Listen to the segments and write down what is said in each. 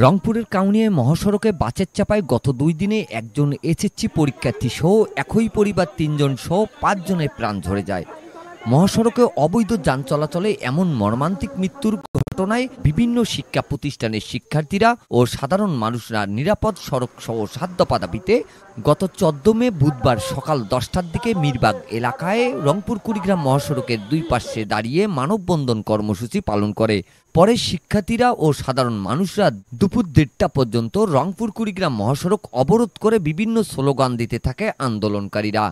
রংপুরের কাউনিয়ায় মহাসড়কে বাসের চাপায় গত 2 দিনে একজন এসএসসি পরীক্ষার্থী সহ একই পরিবার 3 জন সহ 5 জনের প্রাণ ঝরে যায়। মহাসড়কে অবৈধ যান চলাচলে এমন মর্মান্তিক মৃত্যুর ঘটনায় বিভিন্ন শিক্ষা প্রতিষ্ঠানের শিক্ষার্থীরা ও সাধারণ মানুষরা নিরাপদ সড়ক সহ 7 দফা দাবিতে গত 14 মে বুধবার সকাল 10টার দিকে মিরবাগ এলাকায় রংপুর কুড়িগ্রাম মহাসড়কের 2 পাশে দাঁড়িয়ে মানববন্ধন কর্মসূচি পালন করে। পরে শিক্ষার্থীরা ও সাধারণ মানুষরা দুপুর 1:30টা পর্যন্ত রংপুর কুড়িগ্রাম মহাসড়ক অবরোধ করে বিভিন্ন স্লোগান দিতে থাকে আন্দোলনকারীরা।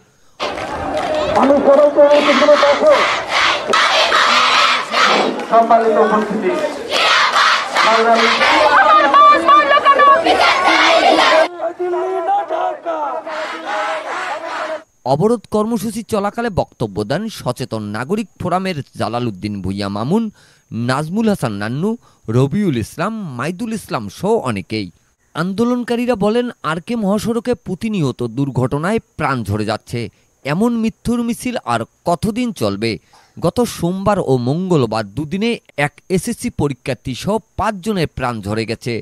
অবরোধ কর্মসূচি চলাকালে বক্তব্য দেন সচেতন নাগরিক ফোরামের জালালউদ্দিন ভুইয়া মামুন, নাজমুল হাসান নান্নু, রবিউল ইসলাম, মাইদুল ইসলাম সহ অনেকেই। আন্দোলনকারীরা বলেন, আরকে মহাসড়কে প্রতিনিয়ত দুর্ঘটনায় প্রাণ ঝরে যাচ্ছে। এমন মৃত্যুর মিছিল আর কতদিন চলবে? গত সোমবার ও মঙ্গলবার 2 দিনে এক এসএসসি পরীক্ষার্থী সহ 5 জনের প্রাণ ঝরে গেছে।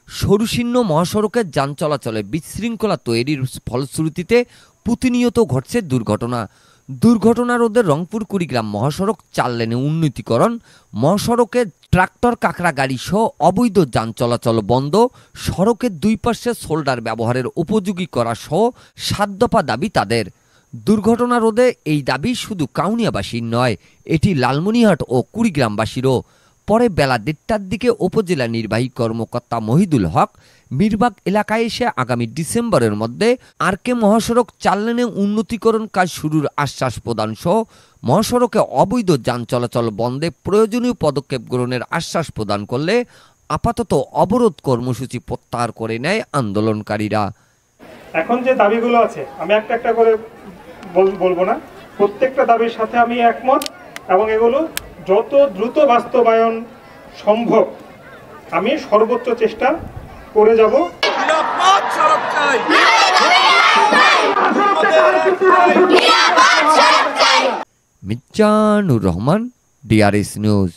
সরুশীর্ণ মহাসড়কে যান চলাচলে বিশৃঙ্খলা তৈরির ফলশ্রুতিতে প্রতিনিয়ত ঘটছে দুর্ঘটনা রোধে রংপুর কুড়িগ্রাম মহাসড়ক 4 লেনে উন্নতিকরণ, মহাসড়কে ট্রাক্টর কাঁকড়া গাড়ি সহ অবৈধ যান চলাচল বন্ধ, সড়কের 2 পাশে শোল্ডার ব্যবহারের উপযোগী করা সহ 7 দফা দাবি তাদের। দুর্ঘটনা রোধে এই দাবি শুধু কাউনিয়াবাসীর নয়, এটি লালমনিরহাট ও কুড়িগ্রামবাসীরও। পরে বেলা 1:30টার দিকে উপজেলা নির্বাহী কর্মকর্তা মহিদুল হক মিরবাগ এলাকায় এসে আগামী ডিসেম্বরের মধ্যে আরকে মহাসড়ক 4 লেনে উন্নতিকরণ কাজ শুরুর আশ্বাস প্রদান সহ মহাসড়কে অবৈধ যান চলাচল বন্ধে প্রয়োজনীয় পদক্ষেপ গ্রহণের আশ্বাস প্রদান করলে আপাতত অবরোধ কর্মসূচি প্রত্যাহার করে নেয় আন্দোলনকারীরা। এখন যে দাবিগুলো আছে আমি একটা করে বলবো না, প্রত্যেকটা দাবির সাথে আমি একমত এবং এগুলো যত দ্রুত বাস্তবায়ন সম্ভব আমি সর্বোচ্চ চেষ্টা করে যাব। Mizanur Rahman, DRS news.